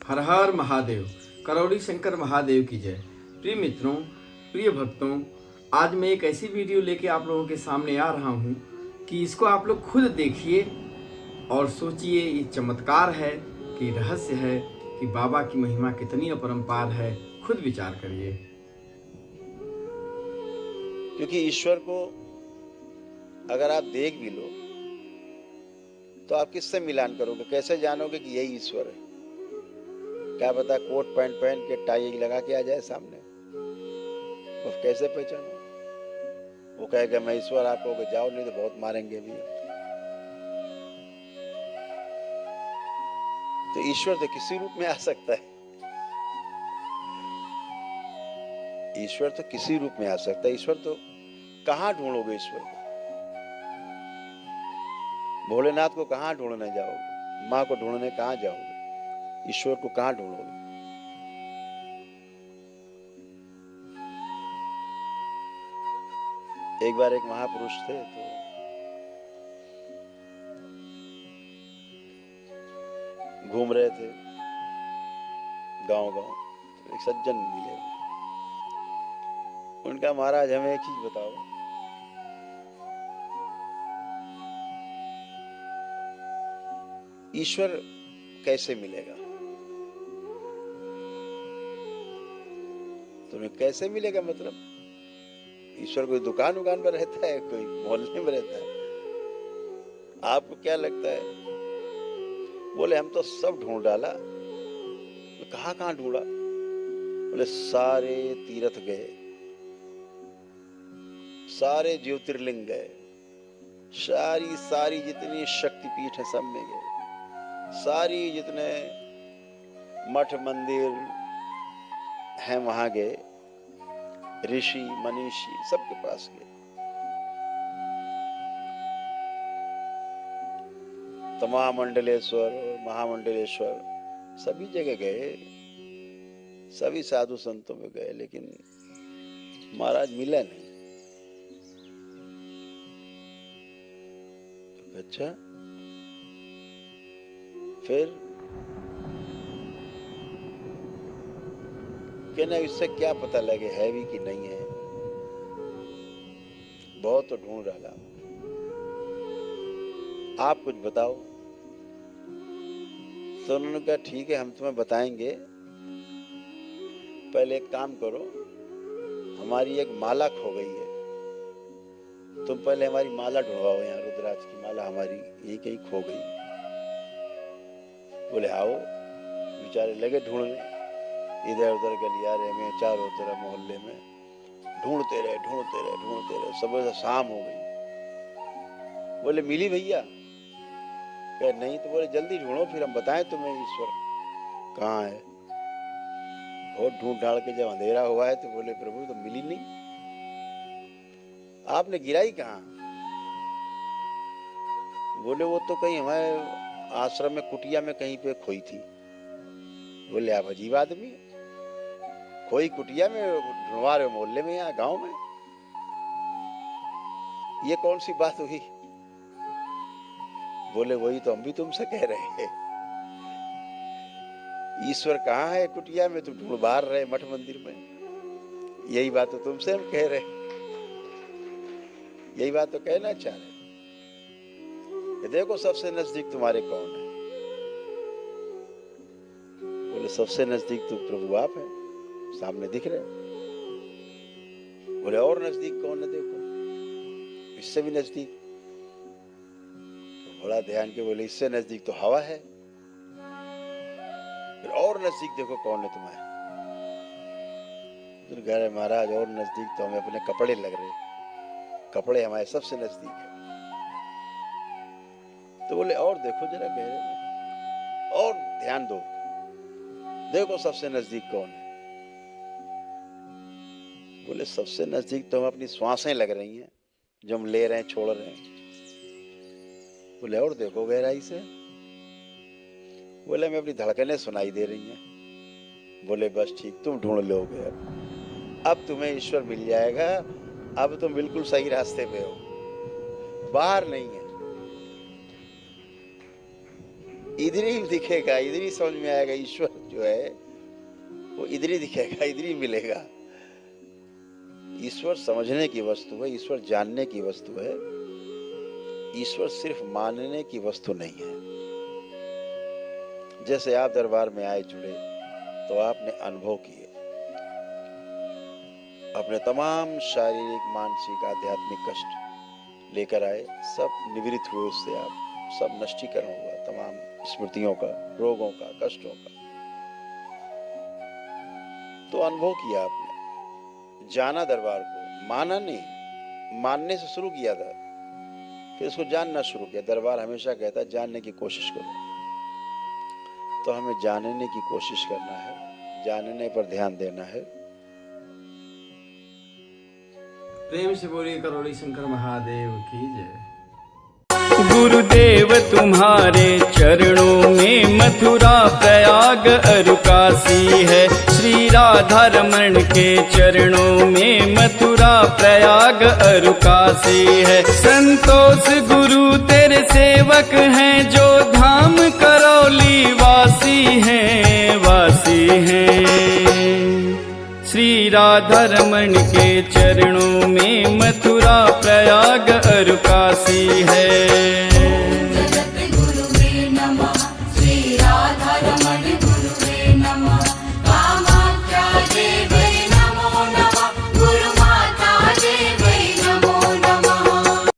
हर हर महादेव। करौड़ी शंकर महादेव की जय। प्रिय मित्रों, प्रिय भक्तों, आज मैं एक ऐसी वीडियो लेके आप लोगों के सामने आ रहा हूँ कि इसको आप लोग खुद देखिए और सोचिए ये चमत्कार है कि रहस्य है कि बाबा की महिमा कितनी अपरंपार है। खुद विचार करिए। क्योंकि ईश्वर को अगर आप देख भी लो तो आप किससे मिलान करोगे? कैसे जानोगे कि यही ईश्वर है? क्या पता कोट पैंट पहन के टाई लगा के आ जाए सामने, तो कैसे पहचानो? वो कहेगा मैं ईश्वर, आप कहोगे जाओ, नहीं तो बहुत मारेंगे भी। तो ईश्वर तो किसी रूप में आ सकता है। ईश्वर तो किसी रूप में आ सकता है। ईश्वर तो कहां ढूंढोगे? ईश्वर को भोलेनाथ को कहां ढूंढने जाओगे? माँ को ढूंढने कहां जाओगे? ईश्वर को कहां ढूंढोगे? एक बार एक महापुरुष थे, तो घूम रहे थे गांव-गांव, तो एक सज्जन मिले। उनका महाराज हमें एक चीज बताओ, ईश्वर कैसे मिलेगा? तुम्हें कैसे मिलेगा? मतलब ईश्वर कोई दुकान उकान पर रहता है, कोई मोहल्ले में रहता है? आपको क्या लगता है? बोले हम तो सब ढूंढ डाला। तो कहां कहां ढूंढा? बोले सारे तीर्थ गए, सारे ज्योतिर्लिंग गए, सारी जितनी शक्तिपीठ है सब में गए, सारी जितने मठ मंदिर हैं वहां गए, ऋषि मनीषी सबके पास गए, तमाम मंडलेश्वर और महामंडलेश्वर सभी जगह गए, सभी साधु संतों में गए, लेकिन महाराज मिला नहीं। अच्छा, फिर कहना इससे क्या पता लगे है भी कि नहीं है? बहुत तो ढूंढ डाला, आप कुछ बताओ। तो उन्होंने कहा ठीक है, हम तुम्हें बताएंगे, पहले एक काम करो, हमारी एक माला खो गई है, तुम पहले हमारी माला ढूंढवाओ। यहाँ रुद्राक्ष की माला हमारी यही कहीं खो गई। बोले आओ। बेचारे लगे ढूंढने, इधर उधर गलियारे में, चारों तरफ मोहल्ले में ढूंढते रहे। सुबह से शाम हो गई। बोले मिली भैया? कहे नहीं। तो बोले जल्दी ढूंढो, फिर हम बताएं तुम्हें ईश्वर कहाँ है। बहुत ढूंढ ढाड़ के जब अंधेरा हुआ है तो बोले प्रभु तो मिली नहीं, आपने गिराई कहाँ? बोले वो तो कहीं हमारे आश्रम में कुटिया में कहीं पे खोई थी। बोले आप अजीब आदमी, खोई कुटिया में ढूंढवा रहे मोहल्ले में, यहाँ गांव में? ये कौन सी बात हुई? बोले वही तो हम भी तुमसे कह रहे हैं, ईश्वर कहाँ है कुटिया में? तुम ढूंढ बाहर रहे मठ मंदिर में। यही बात तो तुमसे हम कह रहे, यही बात तो कहना चाह रहे। देखो सबसे नजदीक तुम्हारे कौन है? बोले सबसे नजदीक तो प्रभु आप हैं, सामने दिख रहे। बोले और नजदीक कौन है? देखो इससे भी नजदीक। तो बड़ा ध्यान के बोले इससे नजदीक तो हवा है। फिर और नजदीक देखो कौन है तुम्हारे? तो कह रहे महाराज और नजदीक तो हमें अपने कपड़े लग रहे, कपड़े हमारे सबसे नजदीक है। तो बोले और देखो जरा गहरे में, और ध्यान दो, देखो सबसे नजदीक कौन है? बोले सबसे नजदीक तो हम अपनी श्वासें लग रही हैं, जो हम ले रहे हैं छोड़ रहे हैं। बोले और देखो गहराई से। बोले हमें अपनी धड़कनें सुनाई दे रही हैं। बोले बस ठीक, तुम ढूंढ लोगे, अब तुम्हें ईश्वर मिल जाएगा, अब तुम बिल्कुल सही रास्ते पे हो, बाहर नहीं है। इधर ही दिखेगा, इधर ही समझ में आएगा। ईश्वर जो है वो इधर ही दिखेगा, इधर ही मिलेगा। ईश्वर समझने की वस्तु है, ईश्वर जानने की वस्तु है। ईश्वर सिर्फ मानने की वस्तु नहीं है। जैसे आप दरबार में आए, जुड़े, तो आपने अनुभव किए, अपने तमाम शारीरिक, मानसिक, आध्यात्मिक कष्ट लेकर आए, सब निवृत्त हुए उससे। आप सब नष्टीकरण हुआ, तमाम स्मृतियों का, रोगों का, कष्टों का। तो अनुभव किया आपने, जाना दरबार को, माना नहीं, मानने से शुरू किया था, फिर उसको जानना शुरू किया। दरबार हमेशा कहता है जानने की कोशिश करो, तो हमें जानने की कोशिश करना है, जानने पर ध्यान देना है। प्रेम से बोलिए करौड़ी शंकर महादेव की जय। गुरुदेव तुम्हारे चरणों में मथुरा प्रयाग और काशी है। श्री राधा रमण के चरणों में मथुरा प्रयाग और काशी है। संतोष गुरु तेरे सेवक हैं, जो धाम करौली वासी हैं, वासी हैं। श्री राधा रमण के चरणों में मथुरा प्रयाग और काशी है।